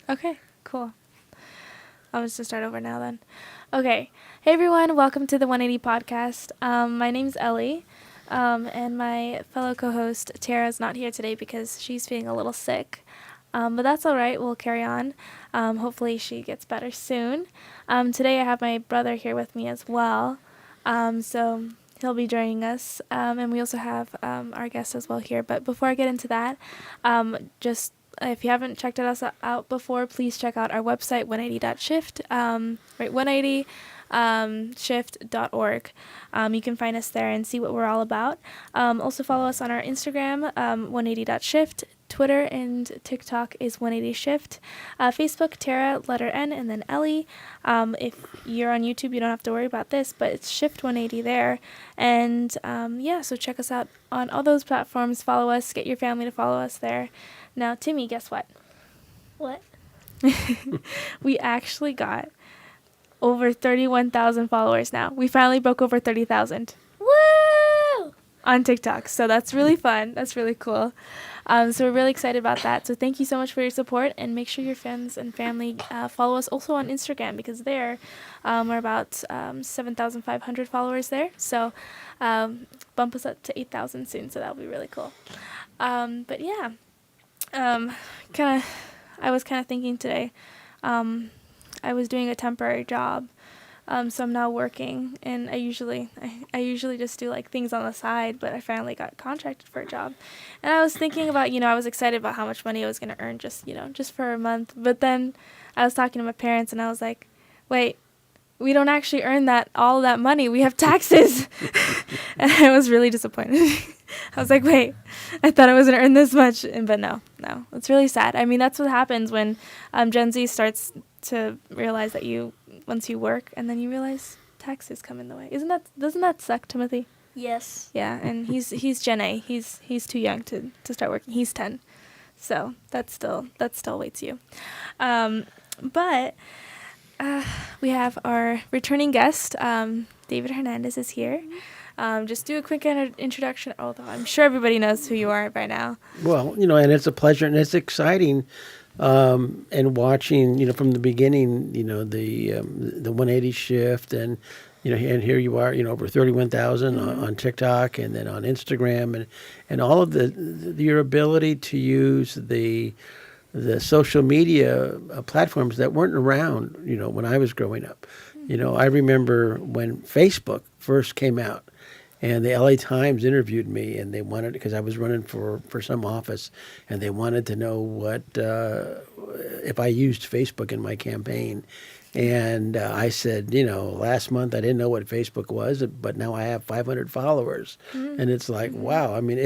Okay, cool. I'll just start over now then. Okay. Hey everyone, welcome to the 180 podcast. My name's Ellie, and my fellow co-host Tara's not here today because she's feeling a little sick. But that's all right. We'll carry on. Hopefully she gets better soon. Today I have my brother here with me as well. So he'll be joining us. And we also have our guest as well here. But before I get into that, just if you haven't checked us out before, please check out our website, 180.shift, 180 shift.org. You can find us there and see what we're all about. Also follow us on our Instagram, 180.shift. Twitter and TikTok is 180shift. Facebook, Tara, letter N, and then Ellie. If you're on YouTube, you don't have to worry about this, but it's Shift 180 there. And so check us out on all those platforms. Follow us. Get your family to follow us there. Now, Timmy, guess what? What? We actually got over 31,000 followers now. We finally broke over 30,000. Woo! On TikTok. So that's really fun. That's really cool. So we're really excited about that. So thank you so much for your support, and make sure your friends and family follow us also on Instagram, because there we're about 7,500 followers there. So bump us up to 8,000 soon. So that'll be really cool. But yeah, I was kind of thinking today. I was doing a temporary job. So I'm now working, and I usually just do like things on the side, but I finally got contracted for a job. And I was thinking about, I was excited about how much money I was going to earn just for a month. But then I was talking to my parents, and I was like, wait, we don't actually earn all that money. We have taxes. And I was really disappointed. I was like, wait, I thought I was going to earn this much. But no, it's really sad. I mean, that's what happens when Gen Z starts to realize that once you work, and then you realize taxes come in the way. Doesn't that suck, Timothy? Yes. Yeah, and he's Gen A. He's too young to start working. He's 10. So that still awaits you. But we have our returning guest, David Hernandez is here. Just do a quick introduction, although I'm sure everybody knows who you are by now. Well, and it's a pleasure, and it's exciting. And watching, from the beginning, the 180 shift, and and here you are, over 31,000 on TikTok, and then on Instagram, and all of your ability to use the social media platforms that weren't around, when I was growing up. I remember when Facebook first came out. And the LA Times interviewed me, and they wanted, because I was running for some office, and they wanted to know what if I used Facebook in my campaign. And I said, last month I didn't know what Facebook was, but now I have 500 followers. Mm-hmm. And it's like, wow. I mean,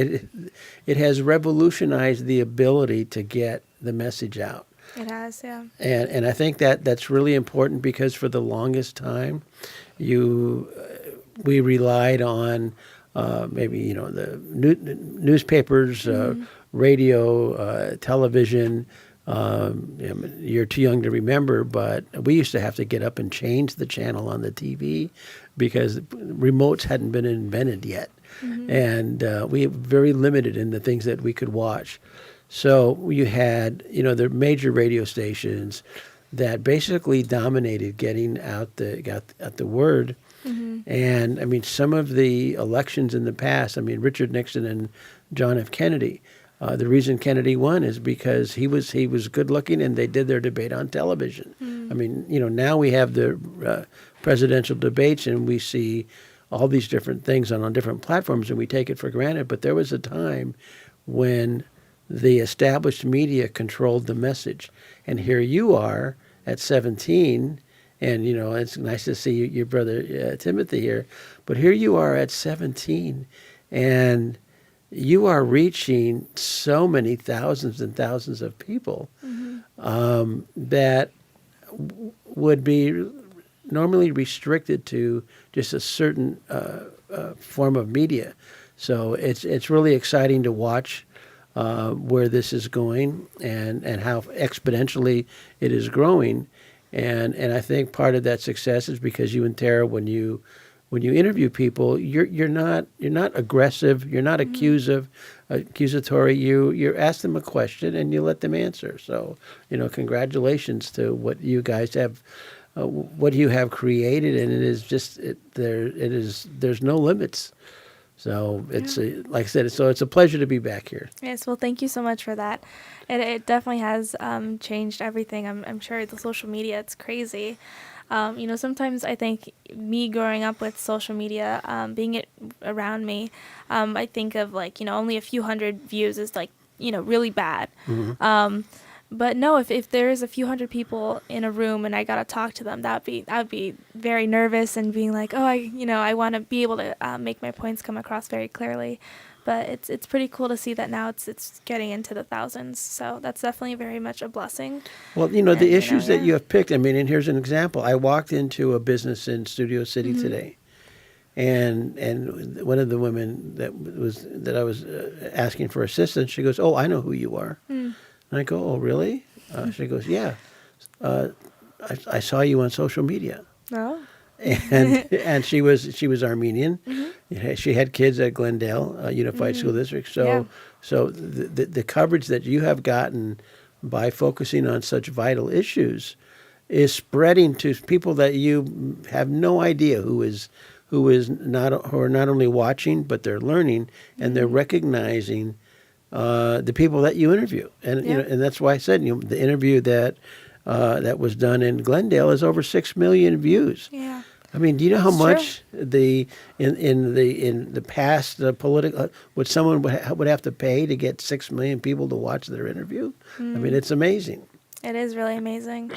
it has revolutionized the ability to get the message out. It has, yeah. And I think that's really important, because for the longest time, we relied on maybe the newspapers, radio, television. You're too young to remember, but we used to have to get up and change the channel on the TV because remotes hadn't been invented yet, and we were very limited in the things that we could watch. So you had the major radio stations that basically dominated getting out the word. Mm-hmm. And I mean, some of the elections in the past, Richard Nixon and John F. Kennedy, the reason Kennedy won is because he was good looking, and they did their debate on television. Mm. Now we have the presidential debates, and we see all these different things on different platforms, and we take it for granted. But there was a time when the established media controlled the message. And here you are at 17. And, it's nice to see your brother Timothy here. But here you are at 17, and you are reaching so many thousands and thousands of people that would be normally restricted to just a certain form of media. So it's really exciting to watch where this is going, and how exponentially it is growing. And I think part of that success is because you and Tara, when you when you interview people, you're not aggressive, you're not accusatory. You ask them a question and you let them answer. So, congratulations to what you guys have, what you have created, and it is just there's no limits. So it's like I said, so it's a pleasure to be back here. Yes, well, thank you so much for that. It definitely has changed everything. I'm sure the social media, it's crazy. Sometimes I think me growing up with social media, being it around me, I think of only a few hundred views is really bad. But no, if there is a few hundred people in a room and I gotta talk to them, I would be very nervous and being like, oh, I want to be able to make my points come across very clearly. But it's pretty cool to see that now it's getting into the thousands. So that's definitely very much a blessing. Well, the issues that you have picked. I mean, and here's an example. I walked into a business in Studio City today, and one of the women that I was asking for assistance, she goes, "Oh, I know who you are." And I go, "Oh, really?" She goes, "Yeah, I saw you on social media." Oh. And she was Armenian. She had kids at Glendale Unified School District. So the coverage that you have gotten by focusing on such vital issues is spreading to people that you have no idea who are not only watching, but they're learning and they're recognizing the people that you interview. And and that's why I said the interview that was done in Glendale is over 6 million views. Yeah. I mean, do you know how It's much in the past political would someone would have to pay to get 6 million people to watch their interview? I mean, it's amazing. It is really amazing,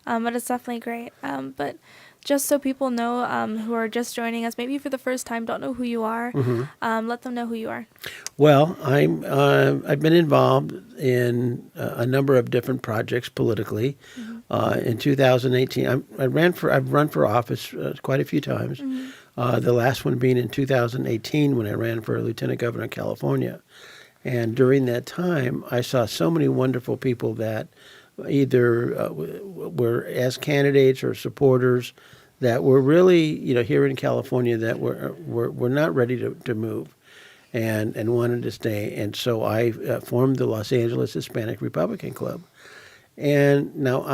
but it's definitely great. But just so people know who are just joining us, maybe for the first time, don't know who you are, let them know who you are. Well, I've been involved in a number of different projects politically. In 2018, I've run for office quite a few times. The last one being in 2018 when I ran for Lieutenant Governor of California. And during that time, I saw so many wonderful people that either were as candidates or supporters that were really, here in California that were not ready to move and wanted to stay. And so I formed the Los Angeles Hispanic Republican Club. And now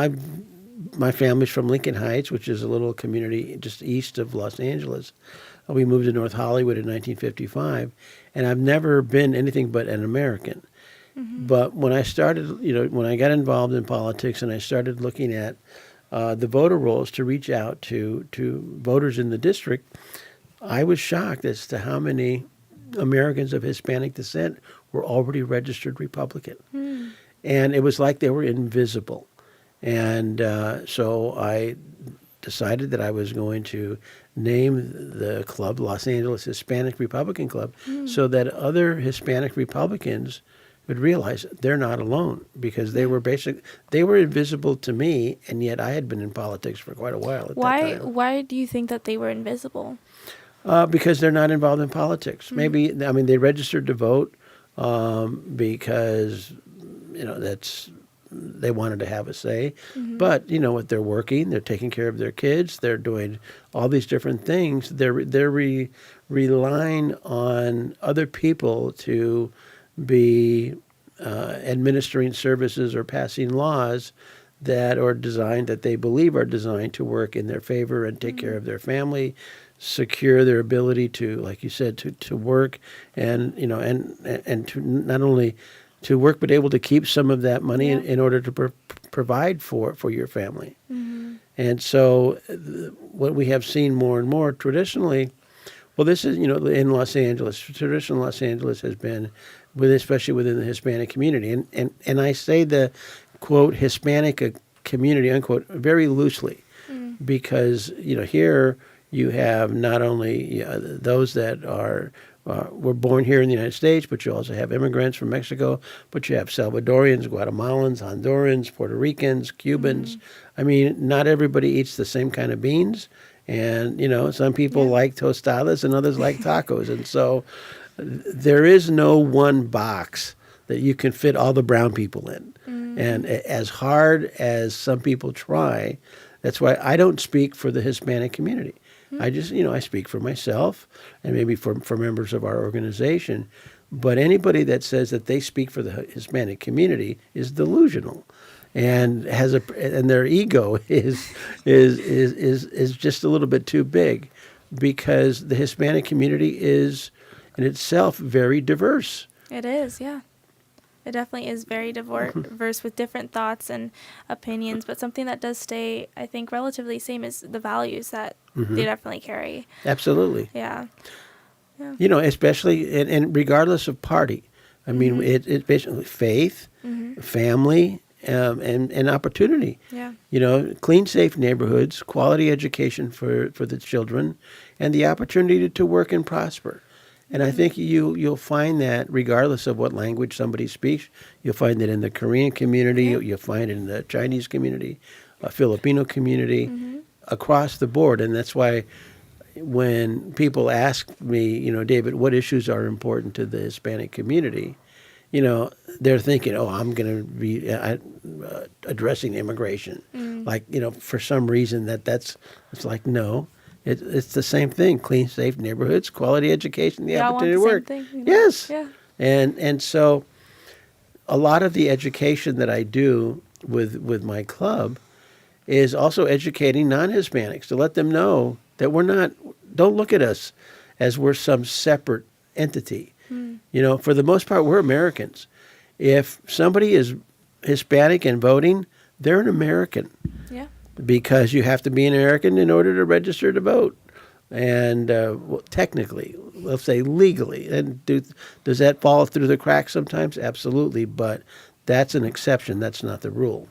my family's from Lincoln Heights, which is a little community just east of Los Angeles. We moved to North Hollywood in 1955, and I've never been anything but an American. But when I started, when I got involved in politics and I started looking at the voter rolls to reach out to voters in the district, I was shocked as to how many Americans of Hispanic descent were already registered Republican. And it was like they were invisible. And so I decided that I was going to name the club Los Angeles Hispanic Republican Club so that other Hispanic Republicans would realize they're not alone, because they were invisible to me, and yet I had been in politics for quite a while at that time. Why do you think that they were invisible? Because they're not involved in politics. Maybe, they registered to vote because they wanted to have a say. But what, they're working, they're taking care of their kids, they're doing all these different things. They're relying on other people to be administering services or passing laws that they believe are designed to work in their favor and take care of their family, secure their ability to, like you said, to work and to not only to work, but able to keep some of that money in order to provide for your family. And so what we have seen more and more traditionally, well, this is, in Los Angeles, traditional Los Angeles has been, especially within the Hispanic community. And I say the, quote, Hispanic community, unquote, very loosely, because, here you have not only those that were born here in the United States, but you also have immigrants from Mexico, but you have Salvadorians, Guatemalans, Hondurans, Puerto Ricans, Cubans. I mean, not everybody eats the same kind of beans. And, some people like tostadas and others like tacos. And so there is no one box that you can fit all the brown people in. And as hard as some people try, that's why I don't speak for the Hispanic community. I just, I speak for myself and maybe for members of our organization. But anybody that says that they speak for the Hispanic community is delusional, and and their ego is just a little bit too big, because the Hispanic community is in itself very diverse. It is, yeah. It definitely is very diverse with different thoughts and opinions, but something that does stay, I think, relatively same is the values that they definitely carry. Absolutely. Yeah. Especially, and regardless of party. I mean, it's basically faith, family, and opportunity. Yeah. Clean, safe neighborhoods, quality education for the children, and the opportunity to work and prosper. And I think you'll find that regardless of what language somebody speaks. You'll find it in the Korean community, you'll find it in the Chinese community, a Filipino community, across the board. And that's why when people ask me, David, what issues are important to the Hispanic community, they're thinking, I'm going to be addressing immigration. Like, for some reason it's like, no. It's the same thing: clean, safe neighborhoods, quality education, the opportunity to work. Same thing, Yes, yeah. And so a lot of the education that I do with my club is also educating non-Hispanics to let them know that don't look at us as we're some separate entity. For the most part, we're Americans. If somebody is Hispanic and voting, they're an American. Yeah. Because you have to be an American in order to register to vote. And technically, let's say legally. And does that fall through the cracks sometimes? Absolutely. But that's an exception. That's not the rule.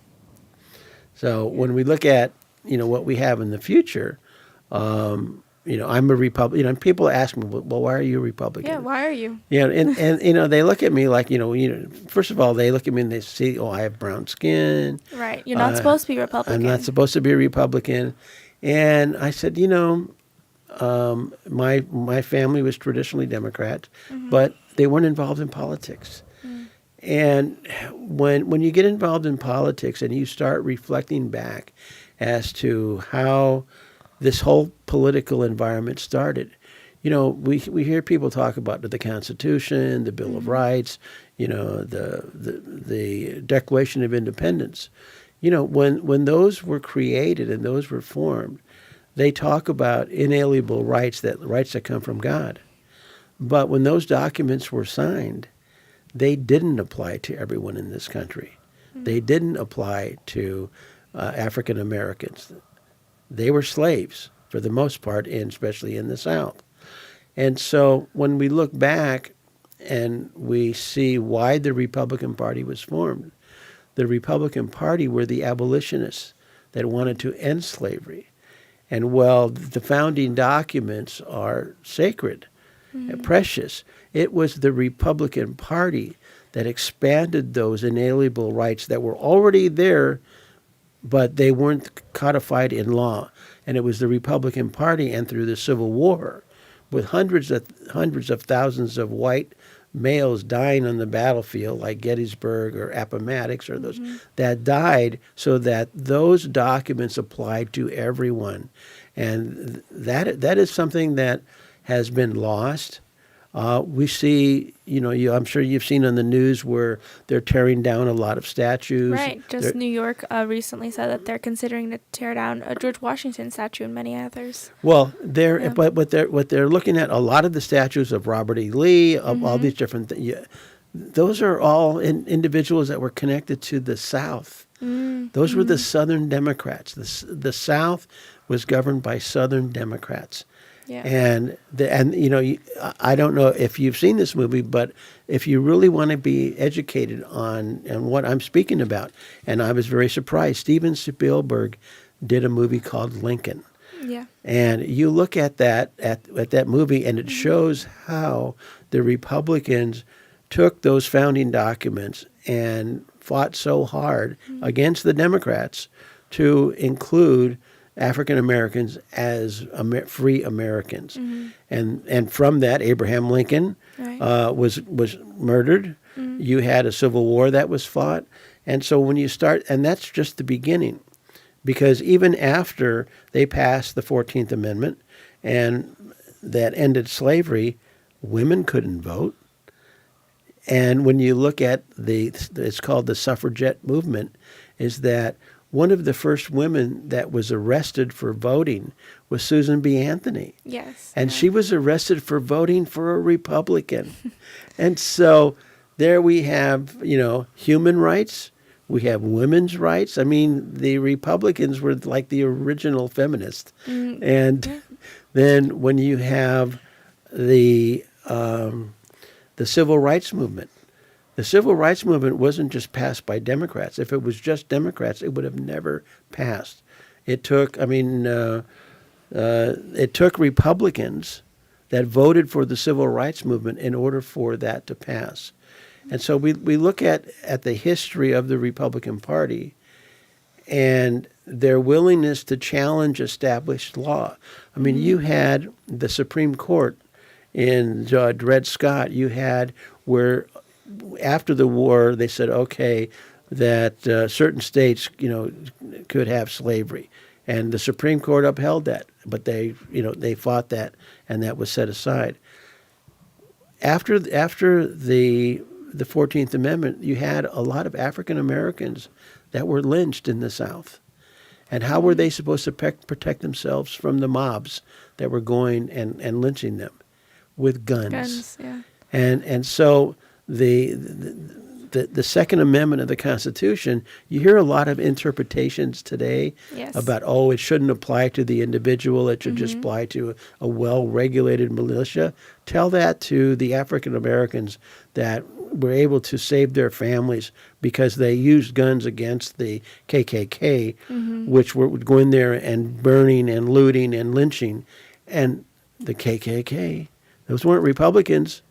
So when we look at, what we have in the future, I'm a Republican. And people ask me, well, why are you a Republican? Yeah, why are you? And they look at me like, first of all, they look at me and they see, I have brown skin. Right. You're not supposed to be Republican. I'm not supposed to be a Republican. And I said, my family was traditionally Democrat, but they weren't involved in politics. And when you get involved in politics and you start reflecting back as to how this whole political environment started, we hear people talk about the Constitution, the Bill of Rights, the Declaration of Independence. When those were created and those were formed, they talk about inalienable rights that come from God. But when those documents were signed, they didn't apply to everyone in this country. They didn't apply to African Americans. They were slaves for the most part, and especially in the South. And so when we look back and we see why the Republican Party was formed, the Republican Party were the abolitionists that wanted to end slavery. And while the founding documents are sacred and precious, it was the Republican Party that expanded those inalienable rights that were already there, but they weren't codified in law. And it was the Republican Party, and through the Civil War, with hundreds of thousands of white males dying on the battlefield, like Gettysburg or Appomattox, or those that died, so that those documents applied to everyone. And that is something that has been lost. We see, I'm sure you've seen on the news where they're tearing down a lot of statues. Right. New York recently said that they're considering to tear down a George Washington statue and many others. Well, but what they're looking at, a lot of the statues of Robert E. Lee, of all these different things, those are all individuals that were connected to the South. Those were the Southern Democrats. The South was governed by Southern Democrats. Yeah. And I don't know if you've seen this movie, but if you really want to be educated on what I'm speaking about, and I was very surprised, Steven Spielberg did a movie called Lincoln. Yeah. And you look at that movie, and it shows how the Republicans took those founding documents and fought so hard against the Democrats to include African Americans as free Americans. And from that, Abraham Lincoln was murdered. You had a civil war that was fought. And so when you start, and that's just the beginning, because even after they passed the 14th Amendment and that ended slavery, women couldn't vote. And when you look at it's called the suffragette movement, is that one of the first women that was arrested for voting was Susan B. Anthony. Yes. And yeah. she was arrested for voting for a Republican. And so there we have, human rights. We have women's rights. I mean, the Republicans were like the original feminists. And then when you have the civil rights movement, the civil rights movement wasn't just passed by Democrats. If it was just Democrats, it would have never passed. It took, it took Republicans that voted for the civil rights movement in order for that to pass. And so we look at the history of the Republican Party and their willingness to challenge established law. I mean, you had the Supreme Court in Dred Scott. You had where after the war they said, okay, that certain states, could have slavery. And the Supreme Court upheld that, but they fought that, and that was set aside. After the 14th Amendment, you had a lot of African Americans that were lynched in the South. And how were they supposed to protect themselves from the mobs that were going and lynching them? With guns. Guns, yeah. And so the Second Amendment of the Constitution, you hear a lot of interpretations today Yes. about, it shouldn't apply to the individual, it should just apply to a well-regulated militia. Tell that to the African Americans that were able to save their families because they used guns against the KKK, which were going there and burning and looting and lynching. And the KKK, those weren't Republicans.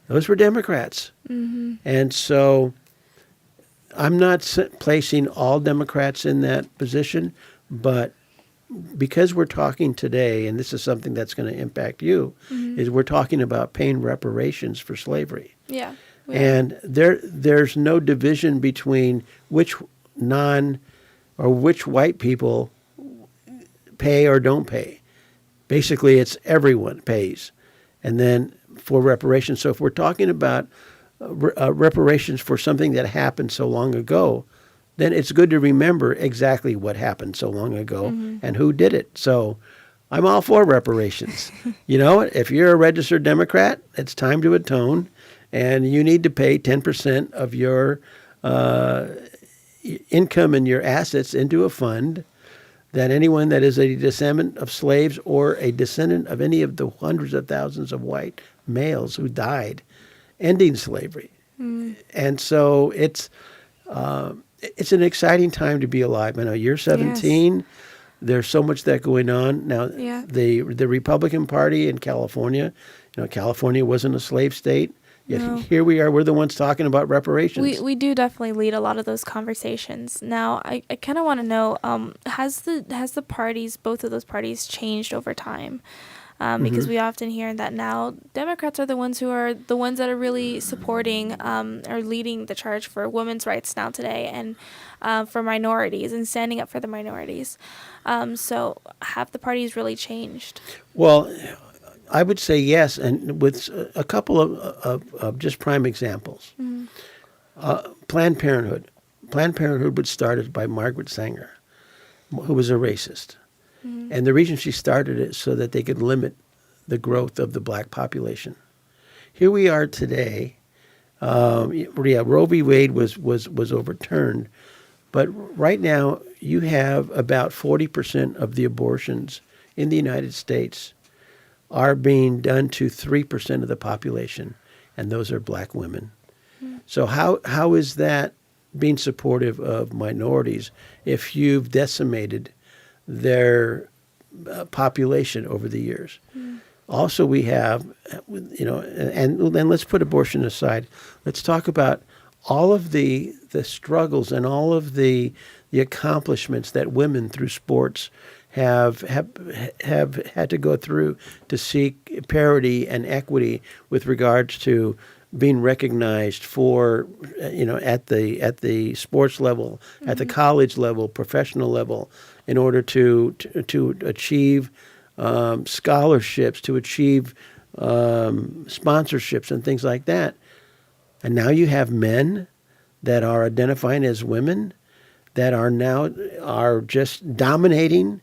Those were Democrats. And so I'm not placing all Democrats in that position, but because we're talking today, and this is something that's going to impact you, is we're talking about paying reparations for slavery. Yeah. And there's no division between which white people pay or don't pay. Basically, it's everyone pays. And then for reparations. So if we're talking about reparations for something that happened so long ago, then it's good to remember exactly what happened so long ago and who did it. So I'm all for reparations. If you're a registered Democrat, it's time to atone, and you need to pay 10% of your income and your assets into a fund that anyone that is a descendant of slaves or a descendant of any of the hundreds of thousands of white males who died ending slavery. And so it's an exciting time to be alive. I know you're 17. Yes. There's so much that going on. Now, the Republican Party in California, California wasn't a slave state. Yet No. Here we are. We're the ones talking about reparations. We do definitely lead a lot of those conversations. Now, I kind of want to know, has the parties, both of those parties, changed over time? Because we often hear that now Democrats are the ones that are really supporting or leading the charge for women's rights now today, and for minorities and standing up for the minorities. So have the parties really changed? Well, I would say yes, and with a couple of just prime examples. Planned Parenthood. Planned Parenthood was started by Margaret Sanger, who was a racist. And the reason she started it so that they could limit the growth of the black population. Here we are today. Roe v. Wade was overturned, but right now you have about 40% of the abortions in the United States are being done to 3% of the population, and those are black women. So how is that being supportive of minorities if you've decimated their population over the years? Also, we have, and then let's put abortion aside. Let's talk about all of the struggles and all of the accomplishments that women through sports have had to go through to seek parity and equity with regards to being recognized for, at the sports level, at the college level, professional level, in order to achieve scholarships, to achieve sponsorships and things like that. And now you have men that are identifying as women that are just dominating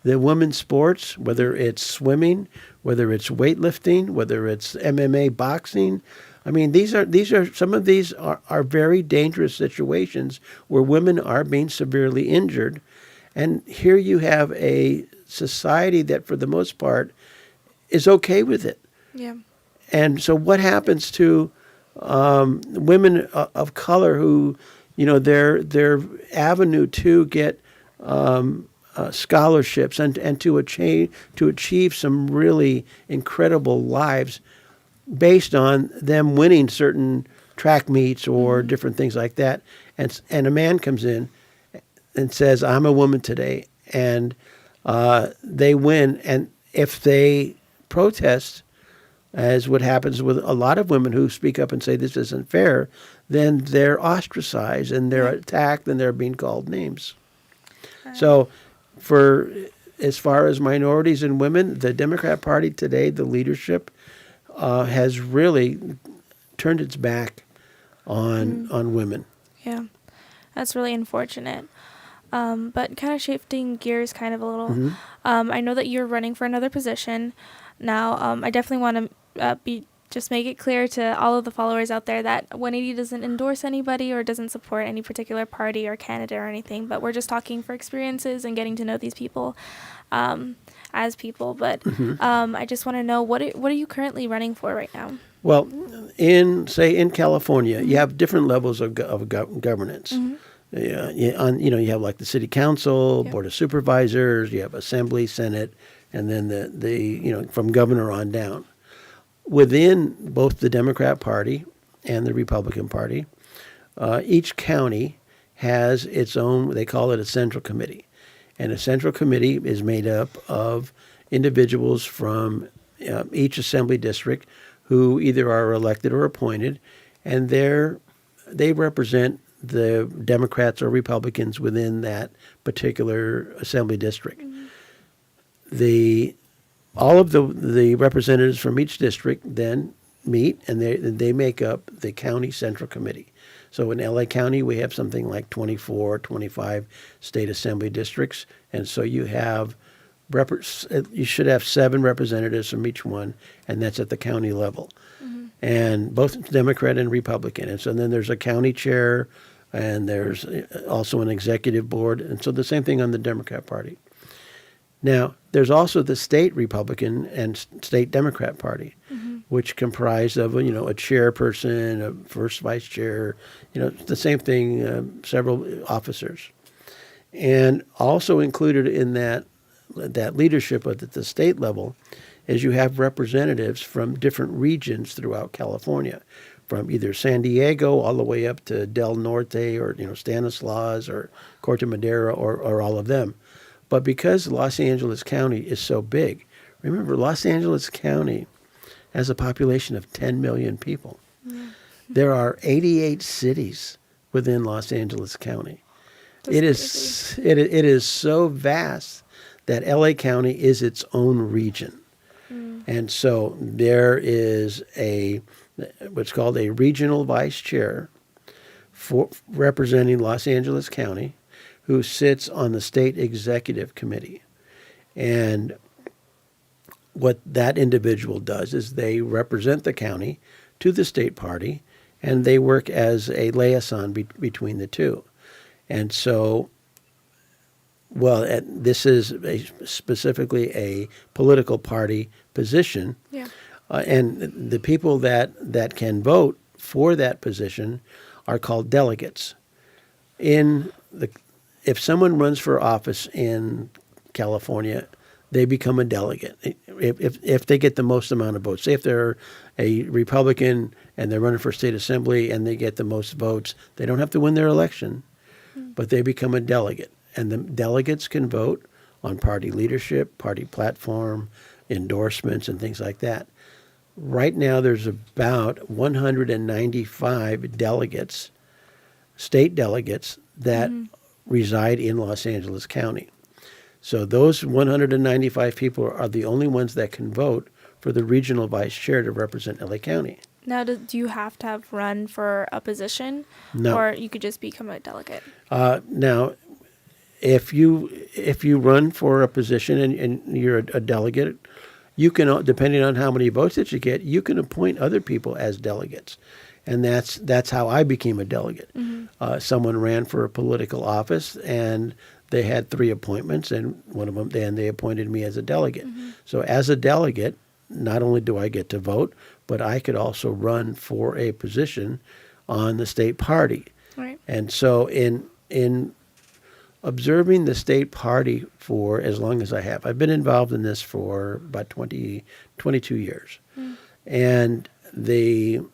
the women's sports, whether it's swimming, whether it's weightlifting, whether it's MMA, boxing. I mean, some of these are very dangerous situations where women are being severely injured. And here you have a society that, for the most part, is okay with it. Yeah. And so what happens to women of color who, their avenue to get scholarships and to achieve some really incredible lives based on them winning certain track meets or different things like that. And a man comes in and says, I'm a woman today, and they win. And if they protest, as what happens with a lot of women who speak up and say this isn't fair, then they're ostracized and they're attacked and they're being called names. So as far as minorities and women, the Democrat Party today, the leadership, has really turned its back on women. Yeah, that's really unfortunate. But kind of shifting gears kind of a little, I know that you're running for another position now. I definitely want to just make it clear to all of the followers out there that 180 doesn't endorse anybody or doesn't support any particular party or candidate or anything, but we're just talking for experiences and getting to know these people as people. But I just want to know, what are you currently running for right now? Well, in California, you have different levels of governance. Yeah, you have like the city council, board of supervisors, you have assembly, senate, and then the from governor on down. Within both the Democrat Party and the Republican Party, each county has its own, they call it a central committee. And a central committee is made up of individuals from each assembly district who either are elected or appointed, and they represent the Democrats or Republicans within that particular assembly district. All of the representatives from each district then meet, and they make up the county central committee. So in LA County, we have something like 24, 25 state assembly districts, and so you should have 7 representatives from each one, and that's at the county level. And both Democrat and Republican. And so then there's a county chair, and there's also an executive board, and so the same thing on the Democrat Party. Now, there's also the state Republican and state Democrat Party, which comprise of a chairperson, a first vice chair, the same thing, several officers. And also included in that leadership at the state level is you have representatives from different regions throughout California, from either San Diego all the way up to Del Norte or Stanislaus or Corte Madera or all of them. But because Los Angeles County is so big, remember, Los Angeles County has a population of 10 million people. There are 88 cities within Los Angeles County. It is so vast that LA County is its own region. And so there is what's called a regional vice chair for representing Los Angeles County, who sits on the state executive committee. And what that individual does is they represent the county to the state party, and they work as a liaison between the two. And so, this is specifically a political party position. Yeah. And the people that can vote for that position are called delegates. If someone runs for office in California, they become a delegate if they get the most amount of votes. Say if they're a Republican and they're running for state assembly and they get the most votes, they don't have to win their election, but they become a delegate. And the delegates can vote on party leadership, party platform, endorsements, and things like that. Right now, there's about 195 delegates, state delegates, that reside in Los Angeles County. So those 195 people are the only ones that can vote for the regional vice chair to represent LA County. Now, do you have to have run for a position, No. or you could just become a delegate? Now, if you run for a position and you're a delegate, you can, depending on how many votes that you get, you can appoint other people as delegates, and that's how I became a delegate. Someone ran for a political office, and they had 3 appointments, and one of them, then they appointed me as a delegate. So as a delegate, not only do I get to vote, but I could also run for a position on the state party. Right. And so in observing the state party for as long as I have, I've been involved in this for about 22 years. And you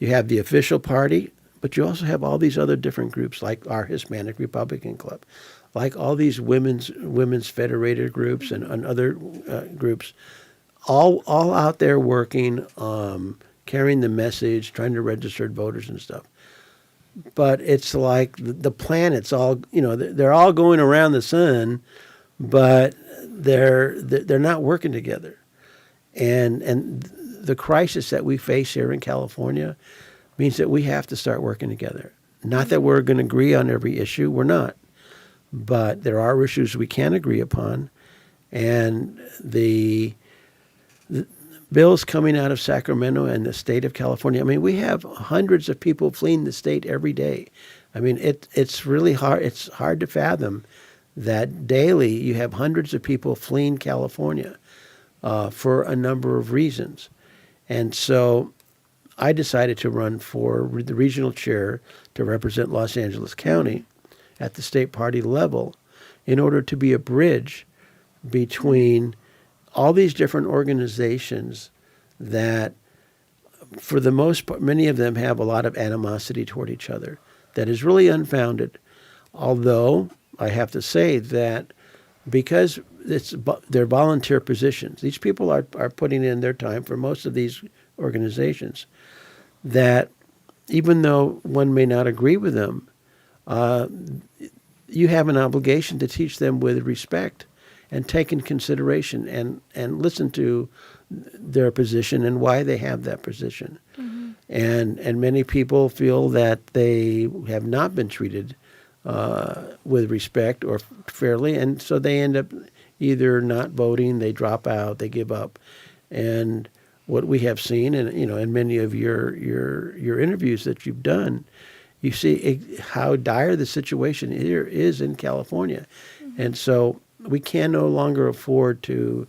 have the official party, but you also have all these other different groups, like our Hispanic Republican Club, like all these women's federated groups and other groups, all out there working, carrying the message, trying to register voters and stuff. But it's like the planets all, they're all going around the sun, but they're not working together. And the crisis that we face here in California means that we have to start working together. Not that we're going to agree on every issue, we're not. But there are issues we can agree upon. And the bills coming out of Sacramento and the state of California, I mean, we have hundreds of people fleeing the state every day. I mean, it's really hard. It's hard to fathom that daily you have hundreds of people fleeing California for a number of reasons. And so I decided to run for the regional chair to represent Los Angeles County at the state party level in order to be a bridge between all these different organizations that, for the most part, many of them have a lot of animosity toward each other that is really unfounded. Although I have to say that because they're volunteer positions, these people are putting in their time for most of these organizations, that even though one may not agree with them, you have an obligation to teach them with respect and take in consideration and listen to their position and why they have that position. And many people feel that they have not been treated with respect or fairly, and so they end up either not voting, they drop out, they give up. And what we have seen, and in many of your interviews that you've done, you see how dire the situation here is in California. And so we can no longer afford to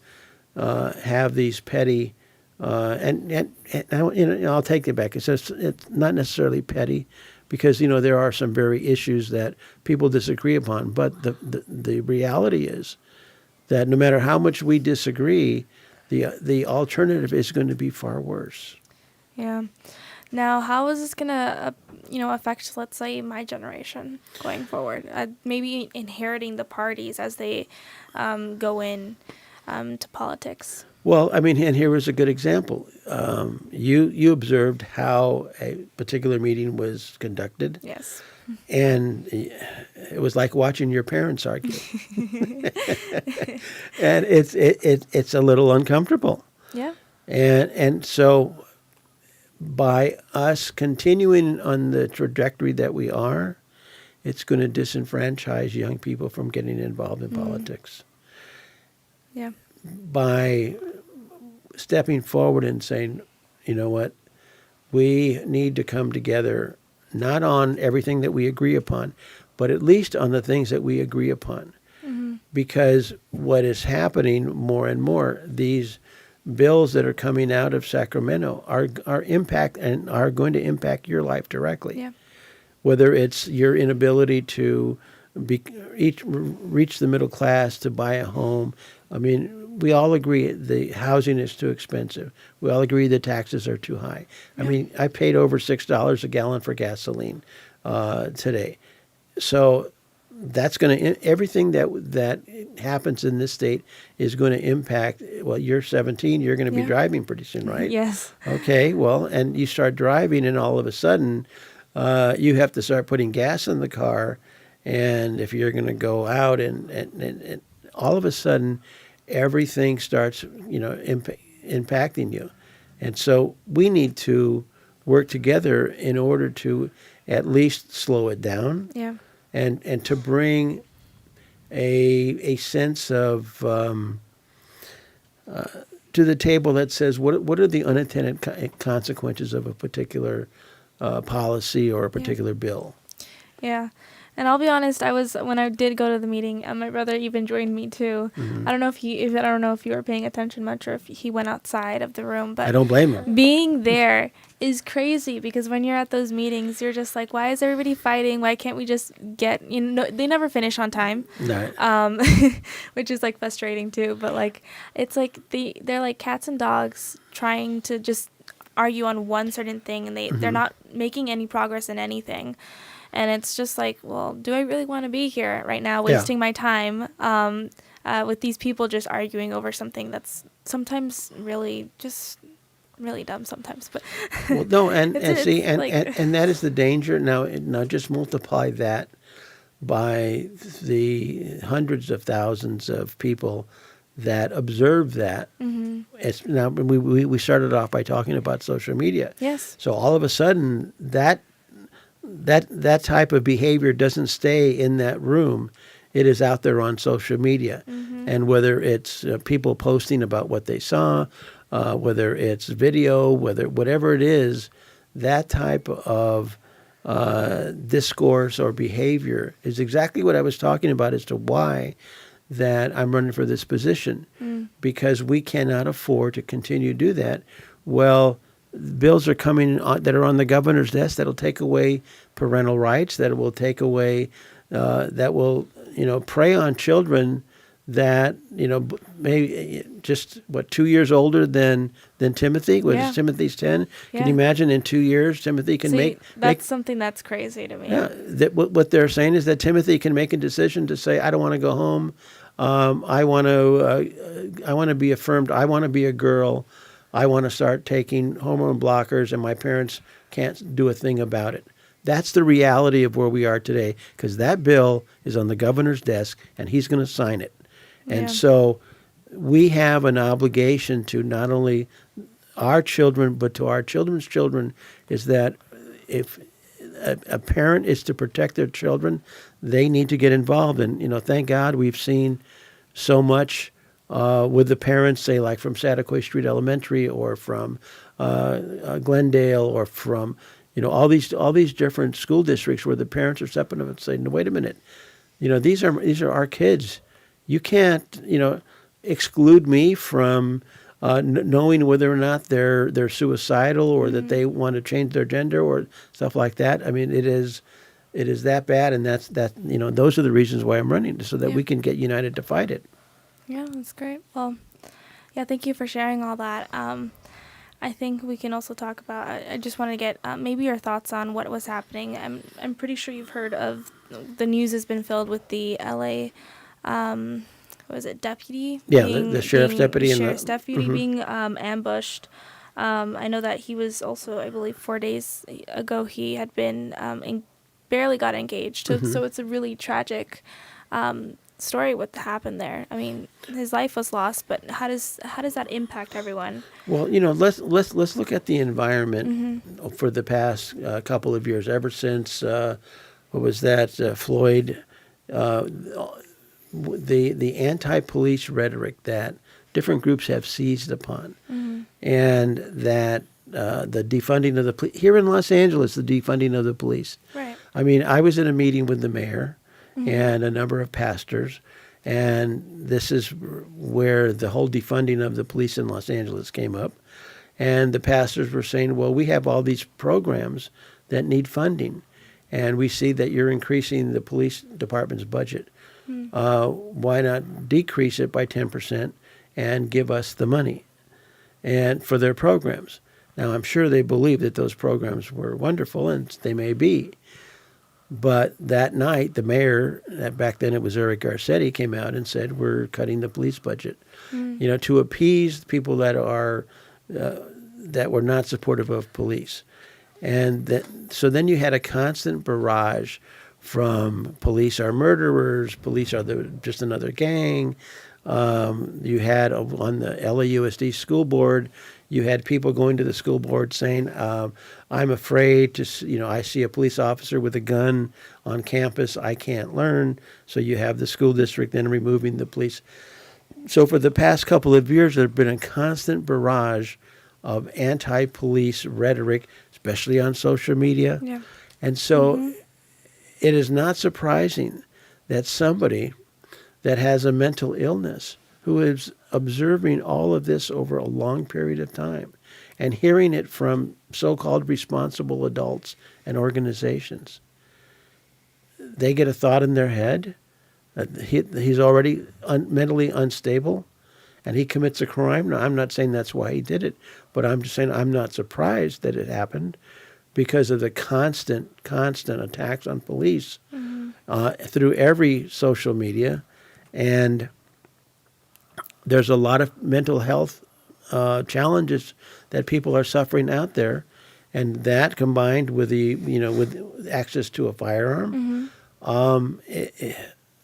have these petty, and I'll take it back. It's not necessarily petty, because there are some very issues that people disagree upon. But the reality is that no matter how much we disagree, the alternative is going to be far worse. Yeah. Now, how is this gonna, affect, let's say, my generation going forward? Maybe inheriting the parties as they go in to politics. Well, I mean, and here is a good example. You observed how a particular meeting was conducted. Yes. And it was like watching your parents argue. And it's a little uncomfortable. Yeah. And so by us continuing on the trajectory that we are, it's going to disenfranchise young people from getting involved in politics. Yeah. By stepping forward and saying, you know what, we need to come together, not on everything that we agree upon, but at least on the things that we agree upon. Because what is happening more and more, these bills that are coming out of Sacramento are going to impact your life directly. Yeah. Whether it's your inability to reach the middle class, to buy a home. I mean, we all agree the housing is too expensive. We all agree the taxes are too high. I mean, I paid over $6 a gallon for gasoline today. So that's going to, everything that happens in this state is going to impact. Well, you're 17, you're going to be driving pretty soon, right? Yes. Okay, well, and you start driving, and all of a sudden you have to start putting gas in the car. And if you're going to go out and all of a sudden, everything starts, impacting you. And so we need to work together in order to at least slow it down Yeah. and to bring a sense of to the table that says what are the unintended consequences of a particular policy or a particular bill. Yeah. And I'll be honest, when I did go to the meeting, my brother even joined me too. Mm-hmm. I don't know if you were paying attention much or if he went outside of the room, but I don't blame him. being there is crazy because when you're at those meetings, you're just like, why is everybody fighting? Why can't we just get, they never finish on time. No. Which is like frustrating too, but like it's like they're like cats and dogs trying to just argue on one certain thing, and they're not making any progress in anything. And it's just like, well, do I really want to be here right now wasting my time with these people just arguing over something that's sometimes really dumb sometimes. But Well, no, and like, that is the danger. Now just multiply that by the hundreds of thousands of people that observe that. It's, now we started off by talking about social media. yes. So all of a sudden that type of behavior doesn't stay in that room. It is out there on social media. And whether it's people posting about what they saw, whether it's video, whatever it is, that type of discourse or behavior is exactly what I was talking about as to why that I'm running for this position, because we cannot afford to continue to do that. Well, bills are coming on, that are on the governor's desk that'll take away parental rights, that will take away, that will, prey on children that, maybe just 2 years older than Timothy. Yeah. Timothy's 10. Yeah. Can you imagine in 2 years Timothy can that's something that's crazy to me. Yeah, what they're saying is that Timothy can make a decision to say, I don't want to go home. I want to be affirmed. I want to be a girl. I want to start taking hormone blockers, and my parents can't do a thing about it. That's the reality of where we are today, because that bill is on the governor's desk, and he's going to sign it. And so we have an obligation to not only our children, but to our children's children, is that if a parent is to protect their children, they need to get involved. And, thank God we've seen so much with the parents, say, like from Sataquay Street Elementary or from Glendale or from, all these different school districts where the parents are stepping up and saying, no, wait a minute, these are our kids. You can't, exclude me from knowing whether or not they're suicidal or that they want to change their gender or stuff like that. I mean, it is that bad, and those are the reasons why I'm running, so that we can get united to fight it. Yeah, that's great. Well, yeah, thank you for sharing all that. I think we can also talk about, I just want to get maybe your thoughts on what was happening. I'm pretty sure you've heard of, the news has been filled with the LA, what was it, deputy? Yeah, the sheriff's deputy. Being ambushed. I know that he was also, I believe 4 days ago, he had been, barely got engaged. So it's a really tragic story what happened there. I mean, his life was lost, but how does that impact everyone? Well, let's look at the environment for the past couple of years. Ever since Floyd, the anti-police rhetoric that different groups have seized upon, and that the defunding of the police here in Los Angeles, the defunding of the police. Right. I mean, I was in a meeting with the mayor and a number of pastors, and this is where the whole defunding of the police in Los Angeles came up. And the pastors were saying, well, we have all these programs that need funding, and we see that you're increasing the police department's budget. Why not decrease it by 10% and give us the money and for their programs? Now, I'm sure they believe that those programs were wonderful, and they may be. But that night, the mayor, back then it was Eric Garcetti, came out and said, we're cutting the police budget, to appease people that were not supportive of police. And so then you had a constant barrage from police are murderers, police are just another gang. You had on the LAUSD school board, you had people going to the school board saying, I'm afraid to, I see a police officer with a gun on campus, I can't learn. So you have the school district then removing the police. So for the past couple of years, there have been a constant barrage of anti-police rhetoric, especially on social media. Yeah. And so it is not surprising that somebody that has a mental illness, who is observing all of this over a long period of time and hearing it from so-called responsible adults and organizations, they get a thought in their head that he's already mentally unstable and he commits a crime. Now, I'm not saying that's why he did it, but I'm just saying I'm not surprised that it happened because of the constant attacks on police through every social media. And there's a lot of mental health challenges that people are suffering out there, and that combined with with access to a firearm,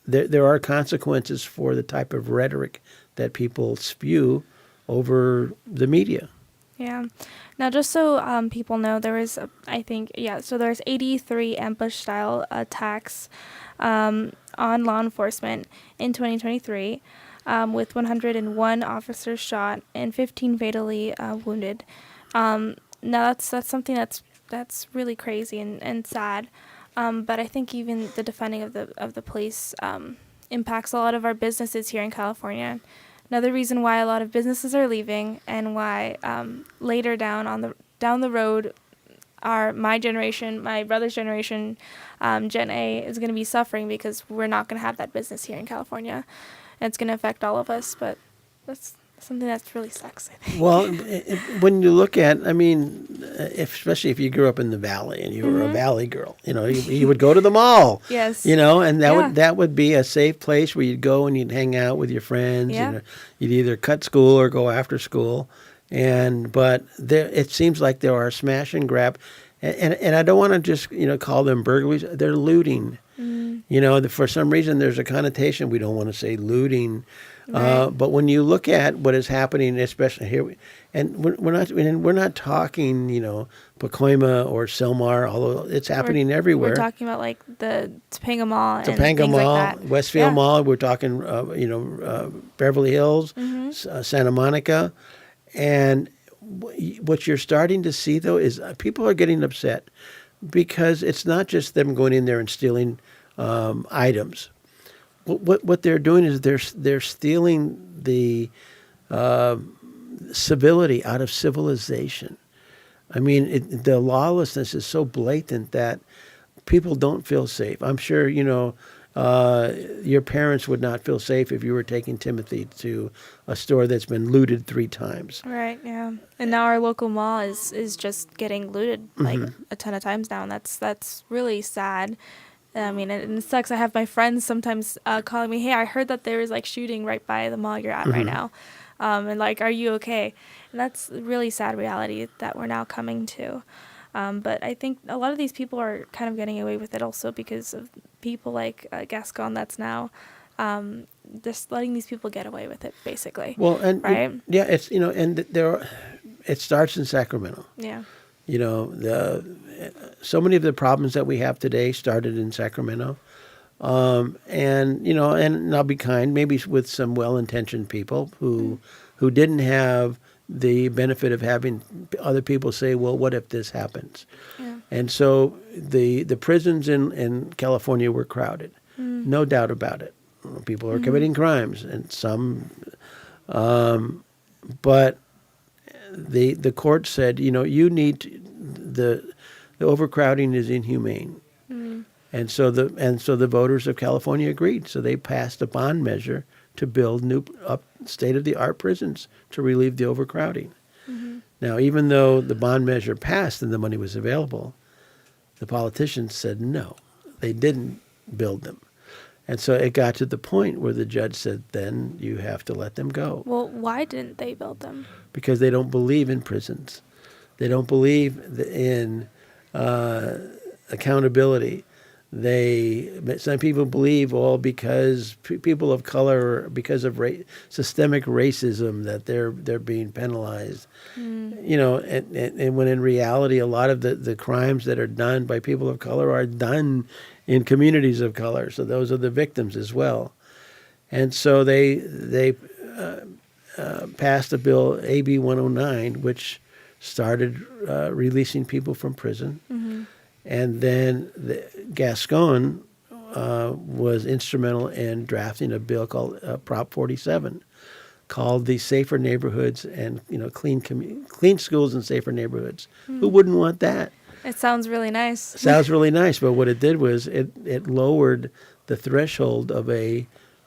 there are consequences for the type of rhetoric that people spew over the media. Yeah. Now, just so people know, there was, so there's 83 ambush-style attacks on law enforcement in 2023, with 101 officers shot and 15 fatally wounded. Now, that's something that's really crazy and sad. But I think even the defending of the police impacts a lot of our businesses here in California. Another reason why a lot of businesses are leaving, and why later down the road, my generation, my brother's generation, Gen A, is going to be suffering because we're not going to have that business here in California. And it's going to affect all of us, but that's something that really sucks, I think. Well, when you look at, especially if you grew up in the Valley and you were a Valley girl, you would go to the mall. Yes. And that would be a safe place where you'd go and you'd hang out with your friends. Yeah. You'd either cut school or go after school. But it seems like there are smash and grab, and I don't want to just call them burglaries. They're looting. For some reason there's a connotation. We don't want to say looting. Right. But when you look at what is happening, especially here, and we're not talking, Pacoima or Selmar, although it's happening everywhere. We're talking about like the Topanga Mall and Topanga things Mall, like that. Westfield Mall. We're talking, Beverly Hills, Santa Monica, and what you're starting to see though is people are getting upset because it's not just them going in there and stealing items. What they're doing is they're stealing the civility out of civilization. The lawlessness is so blatant that people don't feel safe. I'm sure your parents would not feel safe if you were taking Timothy to a store that's been looted 3 times. Right. Yeah. And now our local mall is just getting looted like a ton of times now, and that's really sad. And it sucks. I have my friends sometimes calling me, hey, I heard that there is like shooting right by the mall you're at right now. And like, are you okay? And that's a really sad reality that we're now coming to. But I think a lot of these people are kind of getting away with it also because of people like Gascon that's now just letting these people get away with it, basically. Well, and right? it's, it starts in Sacramento. Yeah. So many of the problems that we have today started in Sacramento. And I'll be kind, maybe with some well-intentioned people who didn't have the benefit of having other people say, well, what if this happens? Yeah. And so the prisons in California were crowded, no doubt about it. People are committing crimes, and some, but the court said, you need the overcrowding is inhumane. And so the voters of California agreed. So they passed a bond measure to build new state-of-the-art prisons to relieve the overcrowding. Now, even though the bond measure passed and the money was available, the politicians said no, they didn't build them. And so it got to the point where the judge said, then you have to let them go. Well, why didn't they build them? Because they don't believe in prisons. They don't believe in accountability. Some people believe all because people of color, because of systemic racism, that they're being penalized. And when in reality, a lot of the crimes that are done by people of color are done in communities of color. So those are the victims as well. And so they passed a bill, AB 109, which started releasing people from prison. Mm-hmm. And then Gascon was instrumental in drafting a bill called Prop 47, called the Safer Neighborhoods and clean schools and safer neighborhoods. Who wouldn't want that? It sounds really nice. Sounds really nice, but what it did was it lowered the threshold of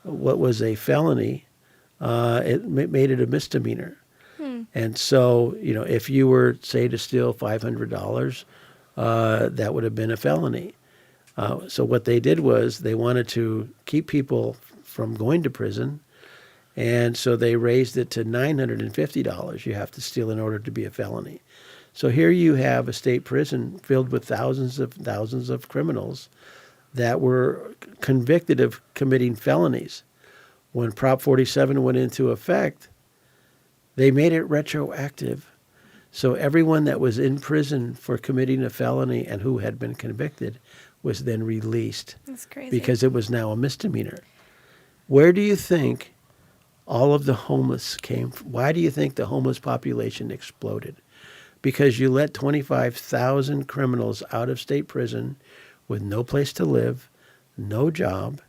what was a felony. It made it a misdemeanor. And so, if you were, say, to steal $500, that would have been a felony. So what they did was they wanted to keep people from going to prison, and so they raised it to $950 you have to steal in order to be a felony. So here you have a state prison filled with thousands of criminals that were convicted of committing felonies. When Prop 47 went into effect, they made it retroactive. So everyone that was in prison for committing a felony and who had been convicted was then released. That's crazy. Because it was now a misdemeanor. Where do you think all of the homeless came from? Why do you think the homeless population exploded? Because you let 25,000 criminals out of state prison with no place to live, no job.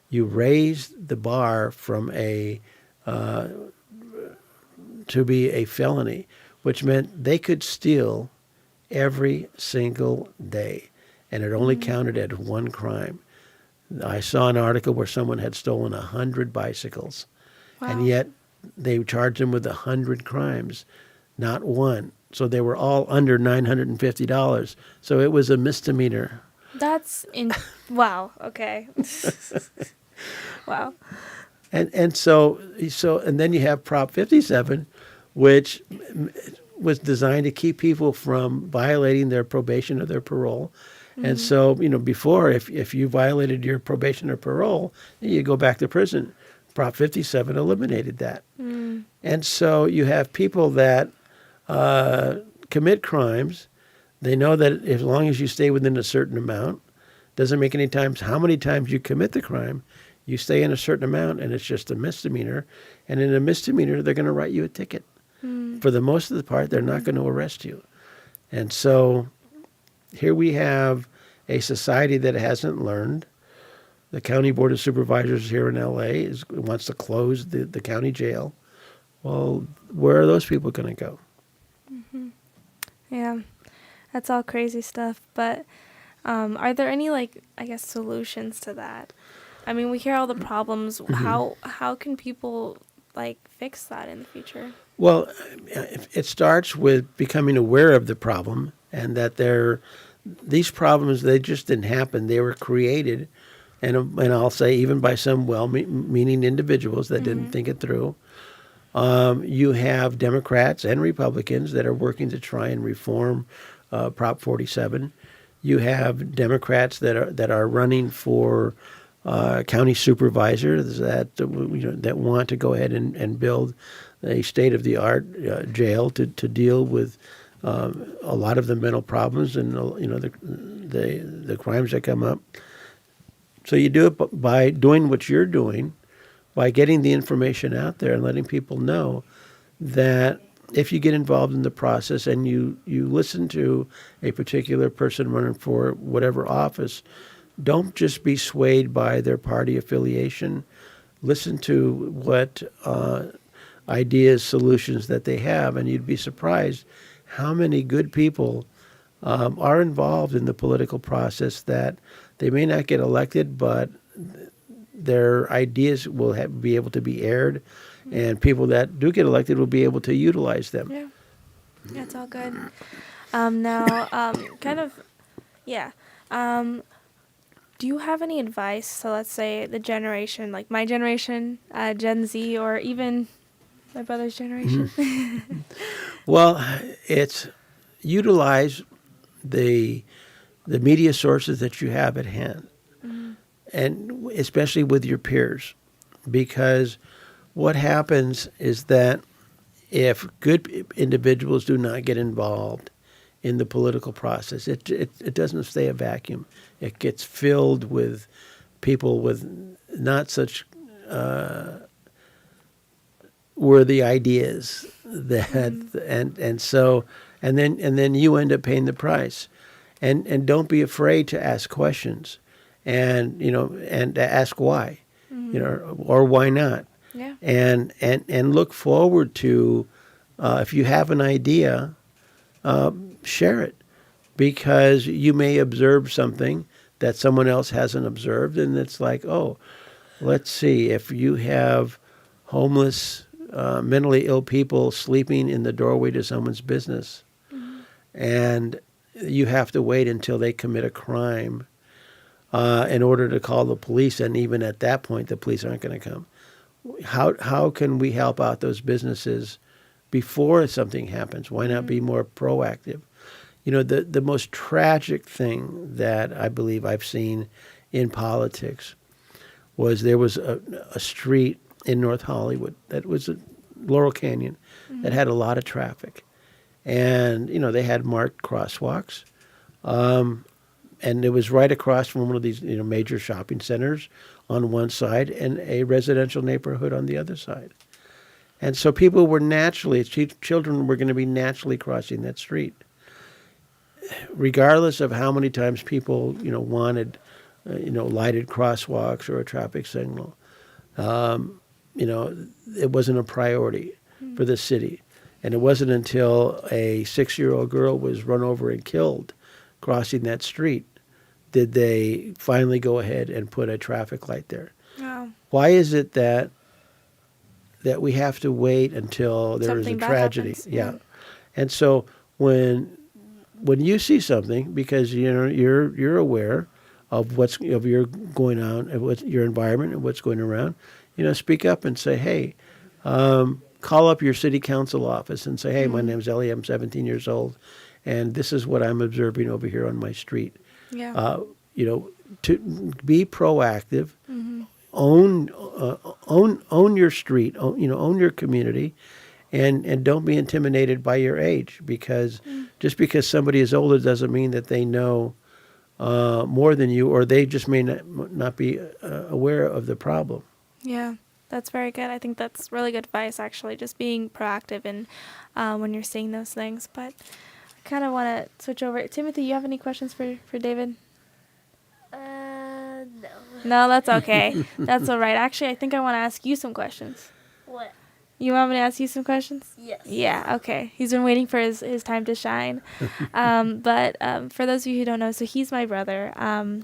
You raised the bar from to be a felony, which meant they could steal every single day, and it only counted as one crime. I saw an article where someone had stolen 100 bicycles, and yet they charged him with 100 crimes, not one. So they were all under $950. So it was a misdemeanor. Wow. Okay. Wow. And so then you have Prop 57, which was designed to keep people from violating their probation or their parole. And so, before, if you violated your probation or parole, you go back to prison. Prop 57 eliminated that. And so you have people that commit crimes. They know that as long as you stay within a certain amount, doesn't make any times how many times you commit the crime, you stay in a certain amount, and it's just a misdemeanor. And in a misdemeanor, they're going to write you a ticket. For the most of the part, they're not going to arrest you. And so here we have a society that hasn't learned. The County Board of Supervisors here in L.A. wants to close the county jail. Well, where are those people going to go? Yeah, that's all crazy stuff. But are there any, solutions to that? I mean, we hear all the problems. How can people, fix that in the future? Well, it starts with becoming aware of the problem, and that these problems, they just didn't happen. They were created, and I'll say even by some well-meaning individuals that didn't think it through. You have Democrats and Republicans that are working to try and reform Prop 47. You have Democrats that are running for county supervisors that want to go ahead and build a state-of-the-art jail to deal with a lot of the mental problems and the crimes that come up. So you do it by doing what you're doing, by getting the information out there and letting people know that if you get involved in the process and you listen to a particular person running for whatever office, don't just be swayed by their party affiliation. Listen to what ideas, solutions that they have, and you'd be surprised how many good people are involved in the political process that they may not get elected, but their ideas will be able to be aired, and people that do get elected will be able to utilize them. Yeah, that's all good. Do you have any advice? So let's say the generation, like my generation, Gen Z, or even my brother's generation. Well, it's utilize the the media sources that you have at hand, and especially with your peers, because what happens is that if good individuals do not get involved in the political process, it doesn't stay a vacuum. It gets filled with people with not such worthy ideas that and then you end up paying the price. And don't be afraid to ask questions, and to ask why, or why not. Yeah. And look forward to, if you have an idea, share it, because you may observe something that someone else hasn't observed, and it's like, oh, let's see, if you have homeless, mentally ill people sleeping in the doorway to someone's business, and you have to wait until they commit a crime in order to call the police, and even at that point, the police aren't going to come. How can we help out those businesses before something happens? Why not be more proactive? The most tragic thing that I believe I've seen in politics was there was a street in North Hollywood that was Laurel Canyon that had a lot of traffic. And, they had marked crosswalks. And it was right across from one of these, major shopping centers on one side and a residential neighborhood on the other side. And so people were children were going to be naturally crossing that street. Regardless of how many times people, wanted, lighted crosswalks or a traffic signal, it wasn't a priority for the city. And it wasn't until a 6-year-old girl was run over and killed crossing that street did they finally go ahead and put a traffic light there. Wow. Why is it that we have to wait until there is a tragedy? Happens. Yeah. And so when you see something, because you're aware of of your going on, of what's your environment and what's going around, speak up and say, hey, call up your city council office and say, hey, my name's Ellie, I'm 17 years old, and this is what I'm observing over here on my street. Yeah. To be proactive, own your street, own your community, and don't be intimidated by your age, because just because somebody is older doesn't mean that they know more than you, or they just may not be aware of the problem. Yeah, that's very good. I think that's really good advice, actually, just being proactive and when you're seeing those things. But I kind of want to switch over. Timothy, you have any questions for David? No. No, that's okay. That's all right. Actually, I think I want to ask you some questions. What? You want me to ask you some questions? Yes. Yeah, okay. He's been waiting for his time to shine. But for those of you who don't know, so he's my brother. I'm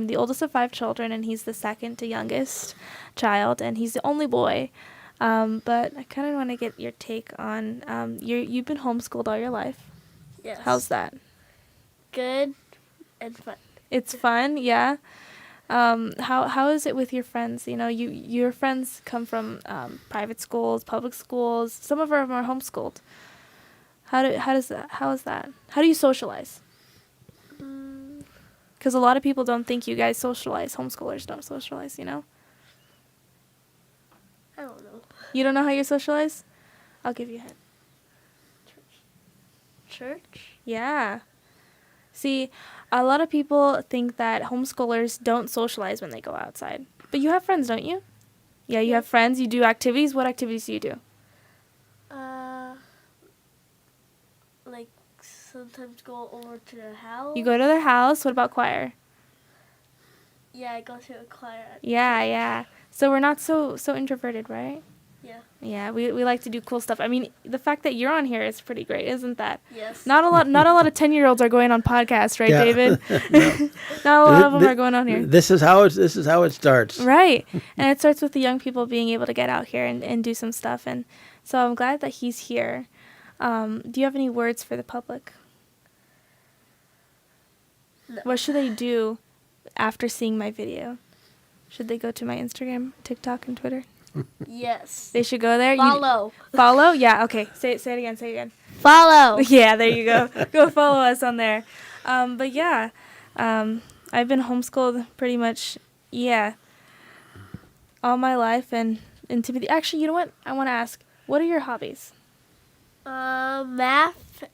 the oldest of 5 children, and he's the second to youngest child, and he's the only boy. But I kind of want to get your take on, you've been homeschooled all your life. Yes. How's that? Good and fun. It's fun, yeah. How is it with your friends? Your friends come from private schools, public schools. Some of them are homeschooled. How is that? How do you socialize? Because a lot of people don't think you guys socialize. Homeschoolers don't socialize. I don't know. You don't know how you socialize? I'll give you a hint. Church? Yeah. See, a lot of people think that homeschoolers don't socialize when they go outside. But you have friends, don't you? Yeah, you have friends. You do activities. What activities do you do? Like sometimes go over to their house. You go to their house. What about choir? Yeah, I go to a choir. Yeah. So we're not so introverted, right? Yeah. Yeah, we like to do cool stuff. I mean, the fact that you're on here is pretty great, isn't that? Yes. Not a lot of 10-year-olds are going on podcasts, right, Yeah. David? Not a lot of them are going on here. This is how it starts. Right. And it starts with the young people being able to get out here and do some stuff. And so I'm glad that he's here. Do you have any words for the public? No. What should they do after seeing my video? Should they go to my Instagram, TikTok, and Twitter? Yes. They should go there. Follow. Follow? Yeah, okay. Say it again. Follow. Yeah, there you go. Go follow us on there. But yeah, I've been homeschooled pretty much, all my life. And Timothy, actually, you know what? I want to ask, what are your hobbies? Math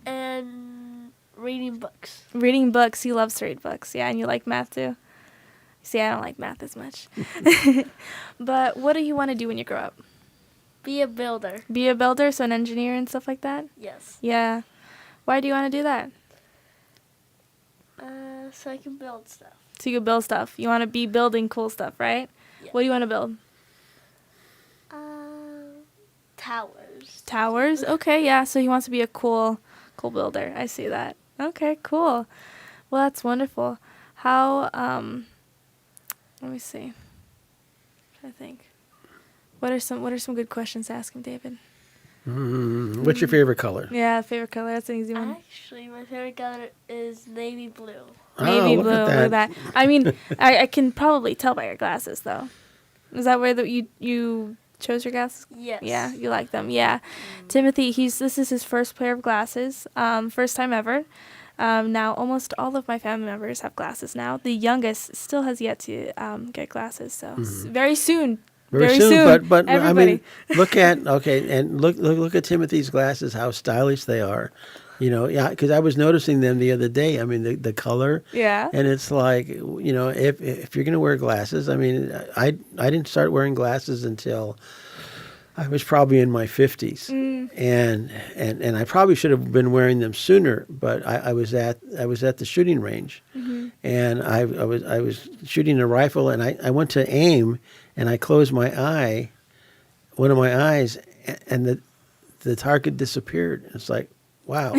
and reading books. Reading books. He loves to read books. Yeah, and you like math too? See, I don't like math as much. But what do you want to do when you grow up? Be a builder. Be a builder, so an engineer and stuff like that? Yes. Yeah. Why do you want to do that? So I can build stuff. So you can build stuff. You want to be building cool stuff, right? Yeah. What do you want to build? Towers. Towers? Okay, yeah. So he wants to be a cool builder. I see that. Okay, cool. Well, that's wonderful. How, let me see. I think. What are some good questions to ask him, David? What's your favorite color? Yeah, favorite color. That's an easy one. Actually, my favorite color is navy blue. Navy look blue. at Look at that. I mean, I can probably tell by your glasses, though. Is that where you chose your glasses? Yes. Yeah, you like them. Yeah. Timothy, this is his first pair of glasses. First time ever. Now almost all of my family members have glasses now. The youngest still has yet to get glasses, so very soon. Very soon, but everybody. I mean, look at Timothy's glasses, how stylish they are. You know, yeah, because I was noticing them the other day. I mean, the color. Yeah. And it's like, you know, if you're going to wear glasses, I mean, I didn't start wearing glasses until I was probably in my 50s, and I probably should have been wearing them sooner. But I was at the shooting range, and I was shooting a rifle, and I went to aim, and I closed one of my eyes, and the target disappeared. It's like, wow,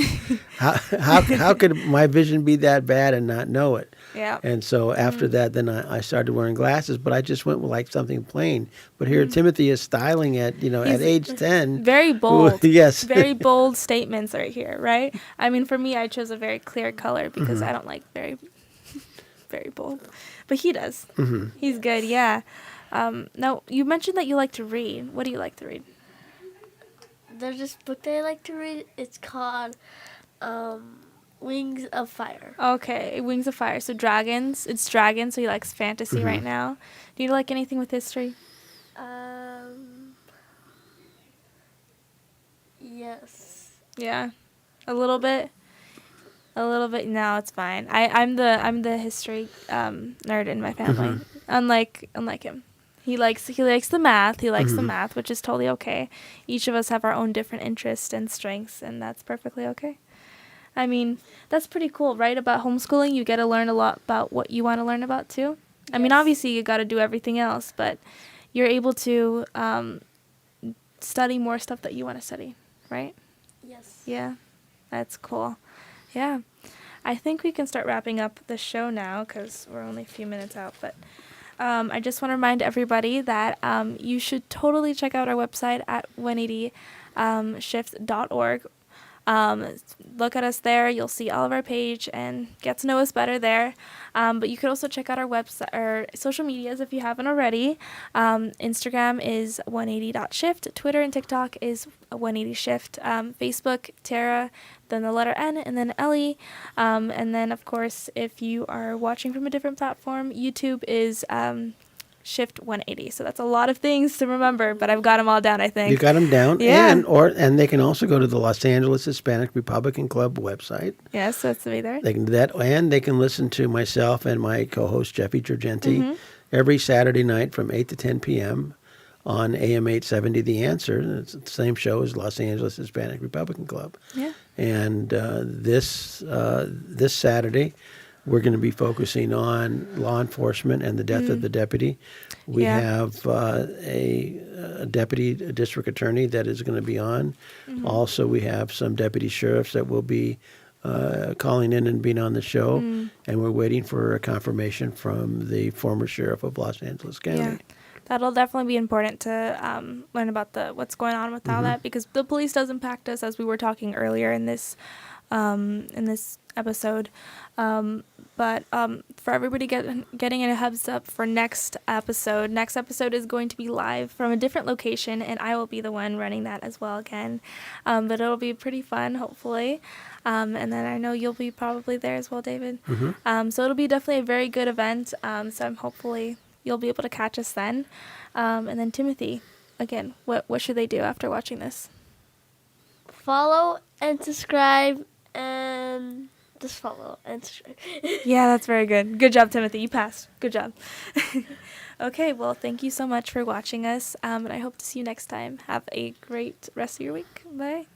how could my vision be that bad and not know it? Yeah. And so after that, then I started wearing glasses, but I just went with like something plain. But here Timothy is styling at age 10. Very bold. Yes. Very bold statements right here, right? I mean, for me, I chose a very clear color because I don't like very, very bold. But he does. He's good, yeah. Now, you mentioned that you like to read. What do you like to read? There's this book that I like to read. It's called Wings of Fire. Okay, Wings of Fire. So dragons. It's dragons, so he likes fantasy right now. Do you like anything with history? Yes. Yeah. A little bit. No, it's fine. I'm the history nerd in my family. Unlike him. He likes the math. He likes the math, which is totally okay. Each of us have our own different interests and strengths, and that's perfectly okay. I mean, that's pretty cool, right? About homeschooling, you get to learn a lot about what you want to learn about too. I mean, obviously you got to do everything else, but you're able to study more stuff that you want to study, right? Yes. Yeah, that's cool. Yeah, I think we can start wrapping up the show now because we're only a few minutes out, but I just want to remind everybody that you should totally check out our website at 180shift.org. Look at us there. You'll see all of our page and get to know us better there. But you could also check out our website or social medias if you haven't already. Instagram is 180.shift. Twitter and TikTok is 180shift. Facebook, Tara, then the letter N, and then Ellie. And then, of course, if you are watching from a different platform, YouTube is Shift 180. So that's a lot of things to remember, but I've got them all down, I think. You got them down. Yeah. And they can also go to the Los Angeles Hispanic Republican Club website. Yes, that's me there. They can do that, and they can listen to myself and my co-host Jeffy Gergenti every Saturday night from 8 to 10 p.m. on AM 870 The Answer. It's the same show as Los Angeles Hispanic Republican Club. Yeah. And this Saturday, we're going to be focusing on law enforcement and the death of the deputy. We have a deputy district attorney that is going to be on. Also, we have some deputy sheriffs that will be calling in and being on the show. And we're waiting for a confirmation from the former sheriff of Los Angeles County. Yeah. That'll definitely be important to learn about what's going on with all that, because the police does impact us, as we were talking earlier in this in this episode. But for everybody getting a heads up for next episode is going to be live from a different location, and I will be the one running that as well again. But it'll be pretty fun, hopefully. And then I know you'll be probably there as well, David. So it'll be definitely a very good event. So hopefully you'll be able to catch us then. And then Timothy, again, what should they do after watching this? Follow and subscribe, and just follow and subscribe. Yeah, that's very good. Good job, Timothy. You passed. Good job. Okay, well, thank you so much for watching us, and I hope to see you next time. Have a great rest of your week. Bye.